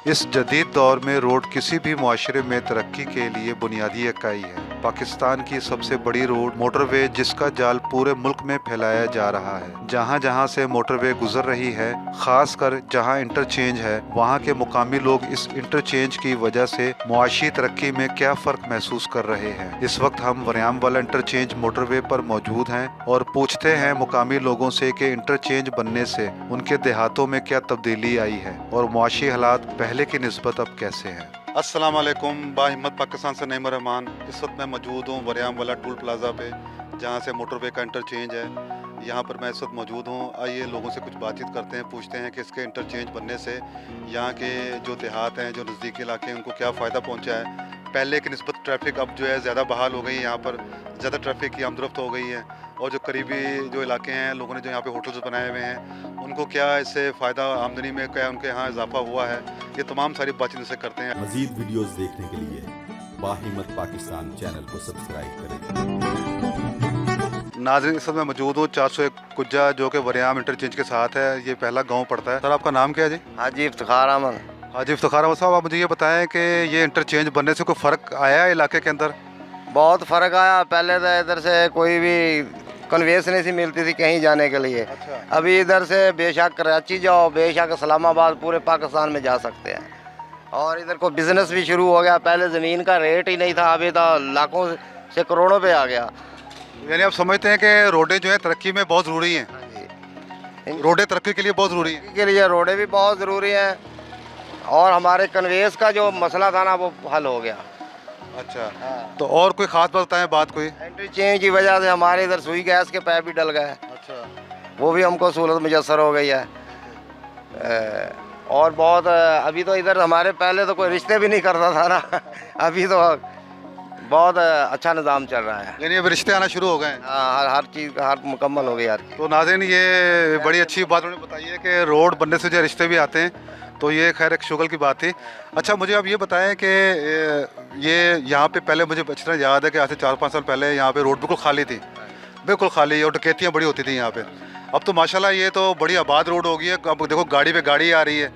इस जदीद दौर में रोड किसी भी मुआशरे में तरक्की के लिए बुनियादी इकाई है। पाकिस्तान की सबसे बड़ी रोड मोटरवे, जिसका जाल पूरे मुल्क में फैलाया जा रहा है। जहाँ जहाँ से मोटरवे गुजर रही है, खासकर जहाँ इंटरचेंज है, वहाँ के मुकामी लोग इस इंटरचेंज की वजह से मुआशी तरक्की में क्या फ़र्क महसूस कर रहे हैं। इस वक्त हम वरियामवाला इंटरचेंज मोटरवे पर मौजूद हैं और पूछते हैं मुकामी लोगों से कि इंटरचेंज बनने से उनके देहातों में क्या तब्दीली आई है और मुआशी हालात पहले की निस्बत अब कैसे हैं। अस्सलाम वालेकुम, बाहिम्मत पाकिस्तान से नईम रहमान। इस वक्त मैं मौजूद हूँ वरियामवाला टोल प्लाज़ा पे, जहाँ से मोटरवे का इंटरचेंज है। यहाँ पर मैं इस वक्त मौजूद हूँ। आइए लोगों से कुछ बातचीत करते हैं, पूछते हैं कि इसके इंटरचेंज बनने से यहाँ के जो देहात हैं, जो नज़दीकी इलाके हैं, उनको क्या फ़ायदा पहुँचा है। पहले की निस्बत ट्रैफिक अब जो है ज़्यादा बहाल हो गई है, यहाँ पर ज़्यादा ट्रैफिक की आमदरफ्त हो गई है। और जो करीबी जो इलाके हैं, लोगों ने जो यहाँ पे होटल्स बनाए हुए हैं, उनको क्या इससे फ़ायदा, आमदनी में क्या उनके यहाँ इजाफा हुआ है, ये तमाम सारी बातचीत से करते हैं। मज़ीद वीडियोस देखने के लिए बाहिम्मत पाकिस्तान चैनल को सब्सक्राइब करें। नाज़रीन, इस वक्त मैं मौजूद हूँ 401 कुज्जा, जो कि वरियाम इंटरचेंज के साथ है। ये पहला गाँव पड़ता है। सर, आपका नाम क्या है जी? हाजी इफ्तिखार अहमद। हाजी इफ्तिखार अहमद साहब, आप मुझे ये बताएं कि ये इंटरचेंज बनने से कोई फ़र्क आया है इलाके के अंदर? बहुत फ़र्क आया। पहले तो इधर से कोई भी कन्वेंस नहीं सी मिलती थी कहीं जाने के लिए। अच्छा। अभी इधर से बेशक कराची जाओ, बेशक इस्लामाबाद, पूरे पाकिस्तान में जा सकते हैं। और इधर को बिज़नेस भी शुरू हो गया। पहले ज़मीन का रेट ही नहीं था, अभी तो लाखों से करोड़ों पे आ गया। यानी आप समझते हैं कि रोडें जो है तरक्की में बहुत ज़रूरी हैं? रोडें तरक्की के लिए बहुत ज़रूरी हैं। के लिए रोडें भी बहुत ज़रूरी हैं, और हमारे कन्वेंस का जो मसला था ना, वो हल हो गया। अच्छा, तो और कोई ख़ास बात बताएं, बात कोई? इंटरचेंज की वजह से हमारे इधर सुई गैस के पैप भी डल गए। अच्छा। वो भी हमको सहूलत मुयसर हो गई है। और बहुत अभी तो इधर हमारे पहले तो कोई रिश्ते भी नहीं करता था ना अभी तो बहुत अच्छा निज़ाम चल रहा है। यानी अब रिश्ते आना शुरू हो गए हैं। हाँ, हर चीज़ हर मुकम्मल हो गई हर चीज़। तो नाज़रीन, ये बड़ी अच्छी बात उन्होंने बताई है कि रोड बनने से जो रिश्ते भी आते हैं, तो ये खैर एक शुगल की बात थी। अच्छा, मुझे अब ये बताएं कि ये यहाँ पे पहले मुझे अच्छी तरह याद है कि आज से 4-5 साल पहले यहाँ पे रोड बिल्कुल खाली थी, बिल्कुल खाली, और डकैतियाँ बड़ी होती थी यहाँ पे। अब तो माशाल्लाह ये तो बड़ी आबाद रोड हो गई है। अब देखो गाड़ी पे गाड़ी आ रही है,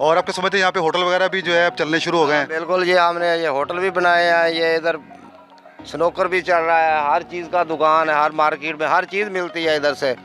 और आपके समझते हैं यहाँ पे होटल वगैरह भी जो है अब चलने शुरू हो गए हैं। बिल्कुल, ये हमने ये होटल भी बनाए हैं, ये इधर स्नोकर भी चल रहा है, हर चीज़ का दुकान है, हर मार्केट में हर चीज़ मिलती है। इधर से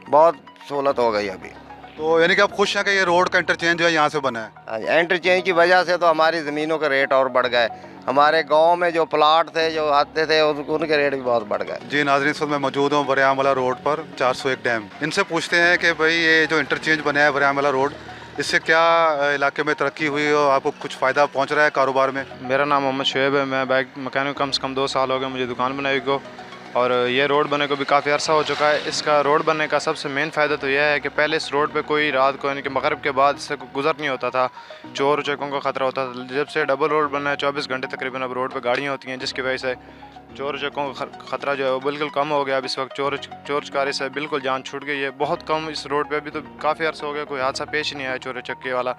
बहुत सहूलत हो गई अभी। तो यानी कि आप खुश हैं कि ये रोड का इंटरचेंज जो है यहाँ से बना है? हाँ, इंटरचेंज की वजह से तो हमारी ज़मीनों के रेट और बढ़ गए। हमारे गांव में जो प्लाट थे, जो आते थे, उनके रेट भी बहुत बढ़ गए। जी नाज़रीन, इस वक्त मैं मौजूद हूँ वरियामवाला रोड पर, 401 डैम। इनसे पूछते हैं कि भाई ये जो इंटरचेंज बना है वरियामवाला रोड, इससे क्या इलाके में तरक्की हुई और आपको कुछ फ़ायदा पहुँच रहा है कारोबार में? मेरा नाम मोहम्मद शुएब है। मैं बाइक मकैनिक, कम से कम 2 साल हो गए मुझे दुकान बनाई को, और ये रोड बने को भी काफ़ी अर्सा हो चुका है। इसका रोड बनने का सबसे मेन फ़ायदा तो यह है कि पहले इस रोड पे कोई रात को, यानी कि मगरिब के बाद से गुजर नहीं होता था, चोर चक्कों का ख़तरा होता था। जब से डबल रोड बना है, 24 घंटे तकरीबन अब रोड पे गाड़ियाँ होती हैं, जिसकी वजह से चोर चक्कों का ख़तरा जो है वो बिल्कुल कम हो गया। अब इस वक्त चोर चकारी से बिल्कुल जान छूट गई है, बहुत कम इस रोड पर। अभी तो काफ़ी अर्सा हो गया कोई हादसा पेश नहीं आया चोर चक्के वाला।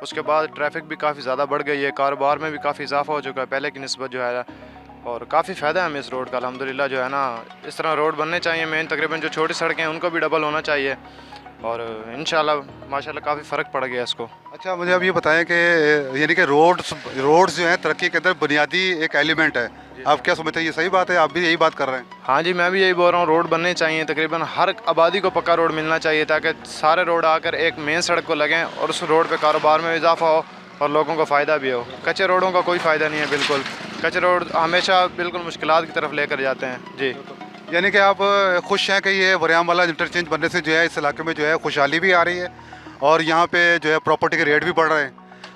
उसके बाद ट्रैफिक भी काफ़ी ज़्यादा बढ़ गई है, कारोबार में भी काफ़ी इजाफा हो चुका है पहले की निस्बत जो है, और काफ़ी फ़ायदा है हमें इस रोड का अल्हम्दुलिल्लाह। जो है ना, इस तरह रोड बनने चाहिए। मेन तकरीबन जो छोटी सड़कें हैं उनको भी डबल होना चाहिए, और इंशाल्लाह माशाल्लाह काफ़ी फ़र्क पड़ गया इसको। अच्छा, मुझे अब ये बताएं कि यानी कि रोड्स जो है तरक्की के अंदर बुनियादी एक एलिमेंट है, आप क्या समझते हैं, ये सही बात है? आप भी यही बात कर रहे हैं? हाँ जी, मैं भी यही बोल रहा हूँ। रोड बनने चाहिए, तकरीबन हर आबादी को पक्का रोड मिलना चाहिए, ताकि सारे रोड आकर एक मेन सड़क को लगें और उस रोड पर कारोबार में इजाफा हो और लोगों को फ़ायदा भी हो। कच्चे रोडों का कोई फ़ायदा नहीं है बिल्कुल। कच्चे रोड हमेशा बिल्कुल मुश्किलात की तरफ लेकर जाते हैं। जी, यानी कि आप खुश हैं कि ये वरियामवाला इंटरचेंज बनने से जो है इस इलाके में जो है खुशहाली भी आ रही है और यहाँ पे जो है प्रॉपर्टी के रेट भी बढ़ रहे हैं?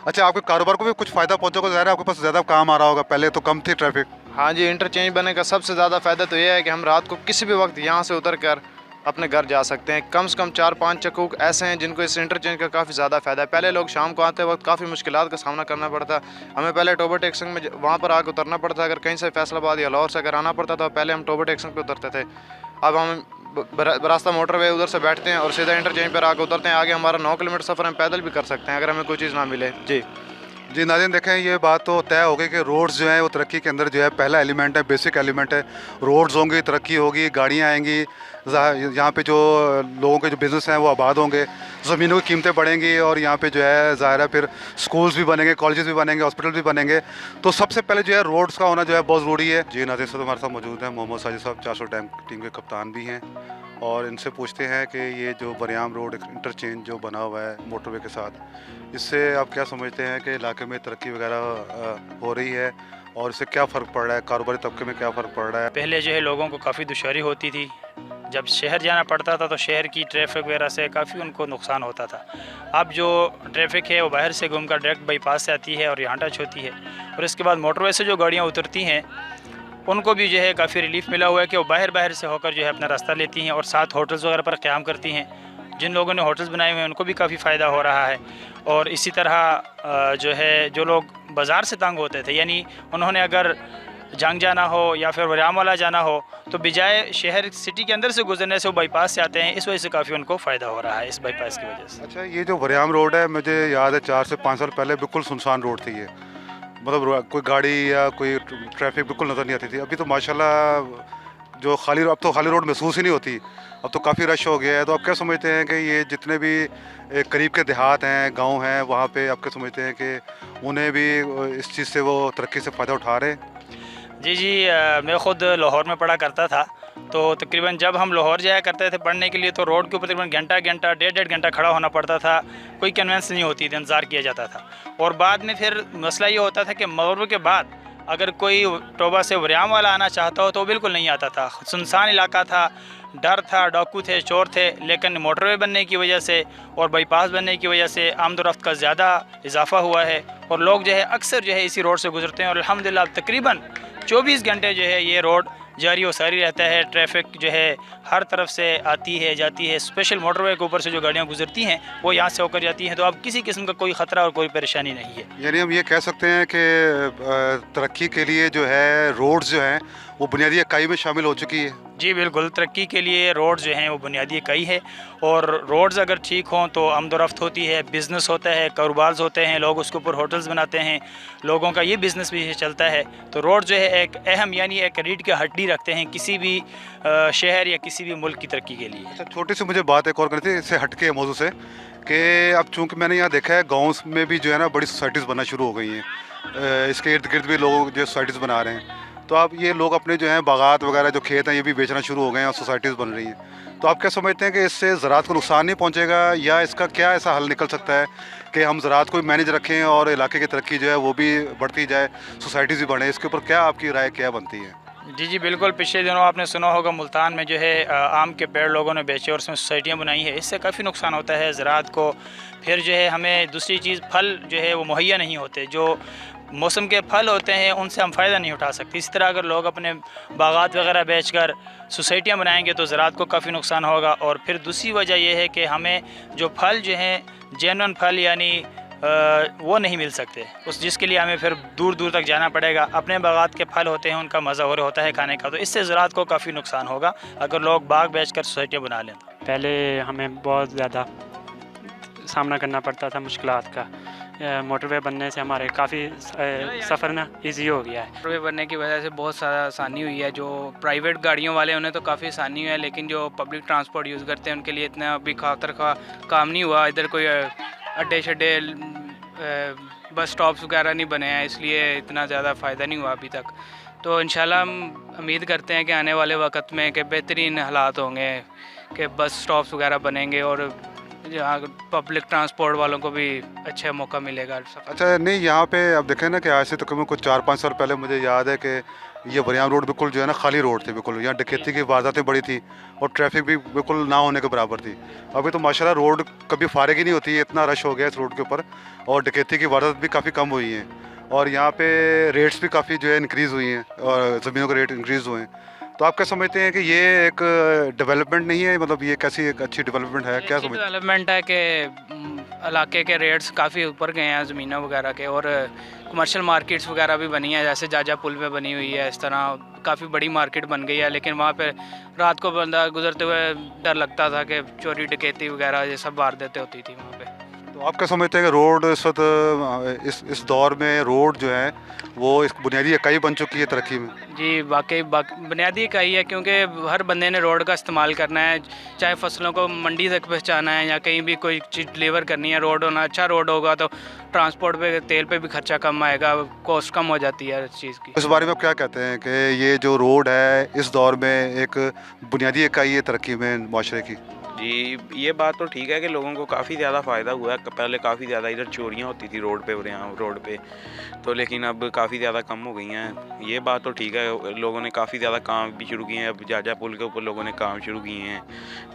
अच्छा, आपके कारोबार को भी कुछ फ़ायदा पहुँचेगा? ज़ाहिर है आपके पास ज़्यादा काम आ रहा होगा, पहले तो कम थी ट्रैफिक। हाँ जी, इंटरचेंज बनने का सबसे ज़्यादा फ़ायदा तो यह है कि हम रात को किसी भी वक्त यहाँ से उतर कर अपने घर जा सकते हैं। कम से कम 4-5 चक्कूक ऐसे हैं जिनको इस इंटरचेंज का काफ़ी ज़्यादा फ़ायदा है। पहले लोग शाम को आते वक्त काफ़ी मुश्किलात का सामना करना पड़ता। हमें पहले टोबर टेक्सन में वहाँ पर आकर उतरना पड़ता। अगर कहीं से फैसलाबाद या लाहौर से अगर आना पड़ता था, पहले हम टोबर टेक्सन पे उतरते थे। अब हम रास्ता मोटरवे उधर से बैठते हैं और सीधा इंटरचेंज पर आकर उतरते हैं। आगे हमारा 9 किलोमीटर सफ़र हम पैदल भी कर सकते हैं अगर हमें कोई चीज़ ना मिले। जी, जी नाज़रीन, देखें ये बात तो तय हो गई कि रोड्स जो हैं वो तरक्की के अंदर जो है पहला एलिमेंट है, बेसिक एलिमेंट है। रोड्स होंगी, तरक्की होगी, गाड़ियाँ आएंगी, यहाँ पे जो लोगों के जो बिज़नेस हैं वो आबाद होंगे, ज़मीनों की कीमतें बढ़ेंगी और यहाँ पे जो है ज़ाहिर है फिर स्कूल्स भी बनेंगे, कॉलेजेस भी बनेंगे, हॉस्पिटल भी बनेंगे। तो सबसे पहले जो है रोड्स का होना जो है बहुत ज़रूरी है। जी नाज़रीन, साहब हमारे साथ मौजूद हैं मोहम्मद साजिद साहब, 400 डैम टीम के कप्तान भी हैं, और इनसे पूछते हैं कि ये जो बरियाम रोड इंटरचेंज जो बना हुआ है मोटरवे के साथ, इससे आप क्या समझते हैं कि इलाके में तरक्की वगैरह हो रही है और इससे क्या फ़र्क पड़ रहा है, कारोबारी तबके में क्या फ़र्क पड़ रहा है? पहले जो है लोगों को काफ़ी दुश्वारी होती थी, जब शहर जाना पड़ता था तो शहर की ट्रैफिक वगैरह से काफ़ी उनको नुकसान होता था। अब जो ट्रैफिक है वो बाहर से घूमकर डायरेक्ट बाईपास से आती है और यहाँ टच होती है, और इसके बाद मोटरवे से जो गाड़ियाँ उतरती हैं उनको भी जो है काफ़ी रिलीफ मिला हुआ है कि वो बाहर से होकर जो है अपना रास्ता लेती हैं और साथ होटल्स वगैरह पर क़याम करती हैं। जिन लोगों ने होटल्स बनाए हुए हैं उनको भी काफ़ी फ़ायदा हो रहा है। और इसी तरह जो है जो लोग बाज़ार से तंग होते थे, यानी उन्होंने अगर जंग जाना हो या फिर वरियामवाला जाना हो तो बजाय शहर सिटी के अंदर से गुजरने से वो बाईपास से आते हैं, इस वजह से काफ़ी उनको फ़ायदा हो रहा है इस बाईपास की वजह से। अच्छा, ये जो बरियाम रोड है, मुझे याद है 4 से 5 साल पहले बिल्कुल सुनसान रोड थी ये, मतलब कोई गाड़ी या कोई ट्रैफिक बिल्कुल नज़र नहीं आती थी। अभी तो माशाल्लाह जो अब तो खाली रोड महसूस ही नहीं होती, अब तो काफ़ी रश हो गया है। तो आप क्या समझते हैं कि ये जितने भी करीब के देहात हैं, गांव हैं, वहाँ पे आप क्या समझते हैं कि उन्हें भी इस चीज़ से वो तरक्की से फ़ायदा उठा रहे हैं? जी, मैं ख़ुद लाहौर में पढ़ा करता था, तो तकरीबन जब हम लाहौर जाया करते थे पढ़ने के लिए तो रोड के ऊपर तकरीबन घंटा डेढ़ घंटा खड़ा होना पड़ता था, कोई कन्वेंस नहीं होती थी, इंतज़ार किया जाता था। और बाद में फिर मसला ये होता था कि मगरिब के बाद अगर कोई टोबा से वरियामवाला आना चाहता हो तो वो बिल्कुल नहीं आता था, सुनसान इलाका था, डर था, डाकू थे, चोर थे। लेकिन मोटरवे बनने की वजह से और बाईपास बनने की वजह से आमदोरफ्त का ज़्यादा इजाफा हुआ है और लोग जो है अक्सर जो है इसी रोड से गुजरते हैं और अल्हम्दुलिल्लाह तकरीबन 24 घंटे जो है ये रोड जारी व सारी रहता है। ट्रैफिक जो है हर तरफ से आती है जाती है, स्पेशल मोटरवे के ऊपर से जो गाड़ियाँ गुजरती हैं वो यहाँ से होकर जाती हैं, तो अब किसी किस्म का कोई ख़तरा और कोई परेशानी नहीं है। यानी हम ये कह सकते हैं कि तरक्की के लिए जो है रोड्स जो हैं वो बुनियादी इकाई में शामिल हो चुकी है। जी बिल्कुल, तरक्की के लिए रोड्स जो हैं वो बुनियादी इकाई है, और रोड्स अगर ठीक हों तो आमदोरफ्त होती है, बिज़नेस होता है, कारोबार होते हैं, लोग उसके ऊपर होटल्स बनाते हैं, लोगों का ये बिज़नेस भी चलता है। तो रोड जो है एक अहम यानी एक रीढ़ की हड्डी रखते हैं किसी भी शहर या किसी भी मुल्क की तरक्की के लिए। अच्छा, छोटी सी मुझे बात एक और करनी थी इससे हटके मौजू से, कि अब चूँकि मैंने यहाँ देखा है गाँव में भी जो है ना बड़ी सोसाइटीज़ बनना शुरू हो गई हैं, इसके इर्द गिर्द भी लोग जो सोसाइटीज़ बना रहे हैं। तो अब ये लोग अपने जो हैं बागात वगैरह जो खेत हैं ये भी बेचना शुरू हो गए हैं और सोसाइटीज़ बन रही हैं। तो आप क्या समझते हैं कि इससे ज़राअत को नुकसान नहीं पहुंचेगा, या इसका क्या ऐसा हल निकल सकता है कि हम ज़राअत को मैनेज रखें और इलाके की तरक्की जो है वो भी बढ़ती जाए, सोसाइटीज़ भी बढ़े? इसके ऊपर क्या आपकी राय क्या बनती है? जी बिल्कुल, पिछले दिनों आपने सुना होगा मुल्तान में जो है आम के पेड़ लोगों ने बेचे और उसमें सोसाइटियाँ बनाई है, इससे काफ़ी नुकसान होता है ज़राअत को। फिर जो है हमें दूसरी चीज़ फल जो है वो मुहैया नहीं होते, जो मौसम के फल होते हैं उनसे हम फ़ायदा नहीं उठा सकते। इस तरह अगर लोग अपने बागात वगैरह बेचकर सोसाइटियाँ बनाएंगे तो ज़राअत को काफ़ी नुकसान होगा। और फिर दूसरी वजह यह है कि हमें जो फल जो हैं जेन्युइन फल यानी वो नहीं मिल सकते, उस जिसके लिए हमें फिर दूर दूर तक जाना पड़ेगा। अपने बागात के फल होते हैं उनका मज़ा हो रहा होता है खाने का, तो इससे ज़राअत को काफ़ी नुकसान होगा अगर लोग बाग बेचकर सोसाइटियाँ बना लें। पहले हमें बहुत ज़्यादा सामना करना पड़ता था मुश्किलात का, मोटरवे बनने से हमारे काफ़ी सफ़र ना इजी हो गया है। मोटरवे बनने की वजह से बहुत सारा आसानी हुई है। जो प्राइवेट गाड़ियों वाले उन्हें तो काफ़ी आसानी हुई है, लेकिन जो पब्लिक ट्रांसपोर्ट यूज़ करते हैं उनके लिए इतना अभी खातर का काम नहीं हुआ। इधर कोई अड्डे शड्डे बस स्टॉप्स वगैरह नहीं बने हैं, इसलिए इतना ज़्यादा फ़ायदा नहीं हुआ अभी तक। तो इंशाल्लाह हम उम्मीद करते हैं कि आने वाले वक्त में कि बेहतरीन हालात होंगे, कि बस स्टॉप्स वगैरह बनेंगे और जहाँ पब्लिक ट्रांसपोर्ट वालों को भी अच्छा मौका मिलेगा। अच्छा, नहीं यहाँ पे अब देखें ना कि आज से तकरीबन कुछ 4-5 साल पहले मुझे याद है कि ये बरियाम रोड बिल्कुल जो है ना खाली रोड थी, बिल्कुल यहाँ डकैती की वारदातें बड़ी थी और ट्रैफिक भी बिल्कुल ना होने के बराबर थी। अभी तो माशाल्लाह रोड कभी फारिग ही नहीं होती है, इतना रश हो गया इस रोड के ऊपर, और डकैती की वारदात भी काफ़ी कम हुई हैं और यहाँ पे रेट्स भी काफ़ी जो है इंक्रीज़ हुई हैं और ज़मीनों के रेट इंक्रीज़ हुए हैं। तो आप क्या समझते हैं कि ये एक डेवलपमेंट नहीं है, मतलब ये कैसी एक अच्छी डेवलपमेंट है? क्या समझते हैं? डेवलपमेंट है कि इलाके के रेट्स काफ़ी ऊपर गए हैं ज़मीनों वगैरह के, और कमर्शियल मार्केट्स वगैरह भी बनी है, जैसे जाजा पुल पे बनी हुई है, इस तरह काफ़ी बड़ी मार्केट बन गई है। लेकिन वहाँ पे रात को बंदा गुजरते हुए डर लगता था कि चोरी डकैती वगैरह ये सब वारदातें होती थी वहाँ पे। तो आप क्या समझते हैं कि रोड इस वक्त इस दौर में रोड जो है वो एक बुनियादी इकाई बन चुकी है तरक्की में? जी वाकई बुनियादी इकाई है, क्योंकि हर बंदे ने रोड का इस्तेमाल करना है, चाहे फसलों को मंडी तक पहुंचाना है या कहीं भी कोई चीज़ डिलीवर करनी है। रोड होना, अच्छा रोड होगा तो ट्रांसपोर्ट पे, तेल पे भी खर्चा कम आएगा, कॉस्ट कम हो जाती है हर चीज़ की। इस बारे में आप क्या कहते हैं कि ये जो रोड है इस दौर में एक बुनियादी इकाई है तरक्की में माशरे की? जी, ये बात तो ठीक है कि लोगों को काफ़ी ज़्यादा फ़ायदा हुआ है। पहले काफ़ी ज़्यादा इधर चोरियाँ होती थी रोड पे और यहाँ रोड पे, तो लेकिन अब काफ़ी ज़्यादा कम हो गई हैं। ये बात तो ठीक है, लोगों ने काफ़ी ज़्यादा काम भी शुरू किए हैं। अब जाजा पुल के ऊपर लोगों ने काम शुरू किए हैं,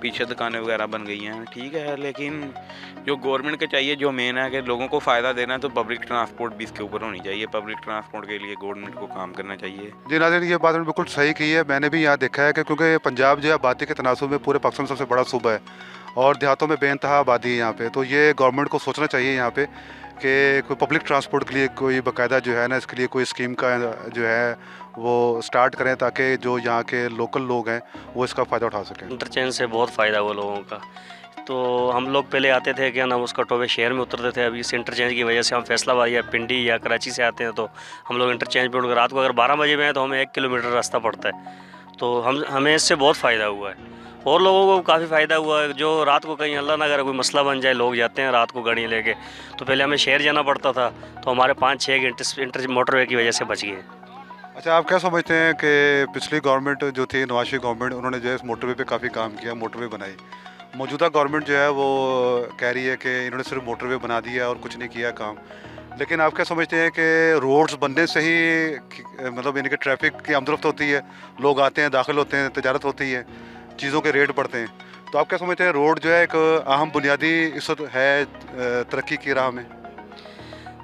पीछे दुकानें वगैरह बन गई हैं, ठीक है। लेकिन जो गवर्नमेंट के चाहिए, जो मेन है कि लोगों को फ़ायदा देना है, तो पब्लिक ट्रांसपोर्ट भी इसके ऊपर होनी चाहिए। पब्लिक ट्रांसपोर्ट के लिए गवर्नमेंट को काम करना चाहिए। जी नाज़रीन, ये बात बिल्कुल सही की है। मैंने भी यहाँ देखा है कि क्योंकि पंजाब जो है आबादी के तनासुब में पूरे पाकिस्तान में सबसे बड़ा सूबा है और देहातों में बेइंतहा आबादी है यहाँ पे। तो ये गवर्नमेंट को सोचना चाहिए यहाँ पे कि कोई पब्लिक ट्रांसपोर्ट के लिए कोई बाकायदा जो है ना, इसके लिए कोई स्कीम का जो है वो स्टार्ट करें ताकि जो यहाँ के लोकल लोग हैं वो इसका फ़ायदा उठा सकें। इंटरचेंज से बहुत फ़ायदा हुआ लोगों का। तो हम लोग पहले आते थे क्या नाम उसका टोबे शहर में उतरते थे। अभी इस इंटरचेंज की वजह से हम फैसलाबाद या पिंडी या कराची से आते हैं तो हम लोग इंटरचेंज पर रात को अगर 12 बजे में हैं तो हमें 1 किलोमीटर रास्ता पड़ता है। तो हमें इससे बहुत फ़ायदा हुआ है और लोगों को काफ़ी फ़ायदा हुआ है। जो रात को कहीं अल्लाह ना करे कोई मसला बन जाए, लोग जाते हैं रात को गाड़ी लेके, तो पहले हमें शहर जाना पड़ता था, तो हमारे 5-6 घंटे मोटरवे की वजह से बच गए। अच्छा, आप क्या समझते हैं कि पिछली गवर्नमेंट जो थी, नवाज शरीफ गवर्नमेंट, उन्होंने जो है इस मोटरवे पे काफ़ी काम किया, मोटरवे बनाई। मौजूदा गवर्नमेंट जो है वो कह रही है कि इन्होंने सिर्फ मोटरवे बना दिया और कुछ नहीं किया काम। लेकिन आप क्या समझते हैं कि रोड्स बनने से ही मतलब इनके ट्रैफिक की आमदरफ्त होती है, लोग आते हैं, दाखिल होते हैं, तजारत होती है, चीज़ों के रेट बढ़ते हैं? तो आप क्या समझते हैं रोड जो है एक अहम बुनियादी इस वक्त है तरक्की की राह में?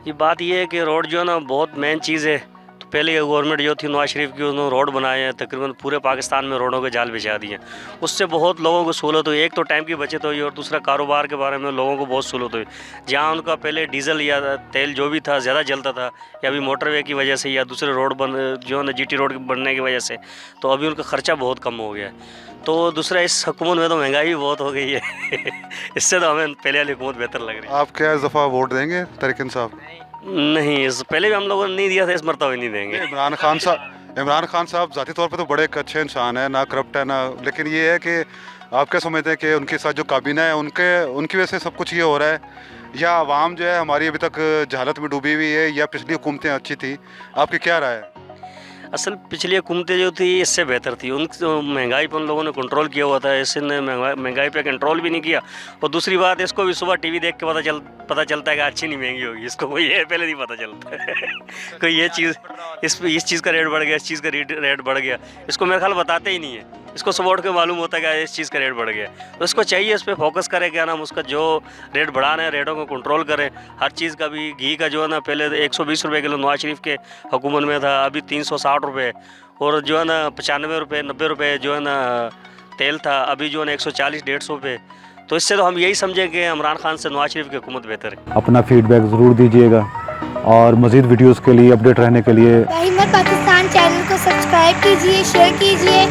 ये बात ये है कि रोड जो है ना बहुत मेन चीज़ है। तो पहले गवर्नमेंट जो थी नवाज शरीफ की, उन्होंने रोड बनाए हैं, तकरीबन पूरे पाकिस्तान में रोडों के जाल बिछा दिए। उससे बहुत लोगों को सहूलत हुई। एक तो टाइम की बचत हुई और दूसरा कारोबार के बारे में लोगों को बहुत सहूलत हुई। जहाँ उनका पहले डीजल या तेल जो भी था ज़्यादा जलता था, या अभी मोटरवे की वजह से या दूसरे रोड जो है ना GT रोड बनने की वजह से, तो अभी उनका ख़र्चा बहुत कम हो गया है। तो दूसरा इस हुकूमत में तो महंगाई भी बहुत हो गई है इससे तो हमें पहले वाली हुकूमत बेहतर लग रही है। आप क्या इस दफ़ा वोट देंगे तरीक़ इंसाफ? नहीं, इस पहले भी हम लोगों ने नहीं दिया था, इस मरतबा भी नहीं देंगे। इमरान खान साहब ज़ाती तौर पे तो बड़े एक अच्छे इंसान है, ना करप्ट है ना, लेकिन ये है कि आप क्या समझते हैं कि उनके साथ जो काबीना है उनकी वजह से सब कुछ ये हो रहा है, या आवाम जो है हमारी अभी तक जहालत में डूबी हुई है, या पिछली हुकूमतें अच्छी थी? आपकी क्या राय है? असल पिछली हुकूमतें जो थी इससे बेहतर थी। उन महंगाई पर उन लोगों ने कंट्रोल किया हुआ था, इसने महंगाई पे कंट्रोल भी नहीं किया। और दूसरी बात, इसको भी सुबह टीवी देख के पता चलता है कि अच्छी नहीं महंगी होगी, इसको कोई ये पहले नहीं पता चलता है कोई ये चीज़ इस चीज़ का रेट बढ़ गया, इस चीज़ का रेट बढ़ गया, इसको मेरे ख्याल बताते ही नहीं है। इसको सुबह उठ के मालूम होता है कि इस चीज़ का रेट बढ़ गया, तो इसको चाहिए इस पर फोकस करे, क्या नाम उसका जो रेट बढ़ा रहे हैं रेटों को कंट्रोल करें। हर चीज़ का भी घी का जो है ना पहले 120 रुपये किलो नवाज शरीफ के हुकूमत में था, अभी 360 रुपये, और जो है ना 95 रुपये 90 रुपये जो है ना तेल था, अभी जो है ना 140-150 रुपये। तो इससे तो हम यही समझें कि इमरान खान से नवाज शरीफ की हुकूमत बेहतर है। अपना फीडबैक ज़रूर दीजिएगा और मज़ीद वीडियोस के लिए अपडेट रहने के लिए बाहिमत पाकिस्तान चैनल को सब्सक्राइब कीजिए, शेयर कीजिए।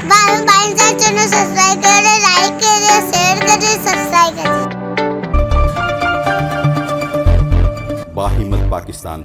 चैनल सब्सक्राइब करें, लाइक करें, शेयर करें, सब्सक्राइब करें। बाहिमत पाकिस्तान।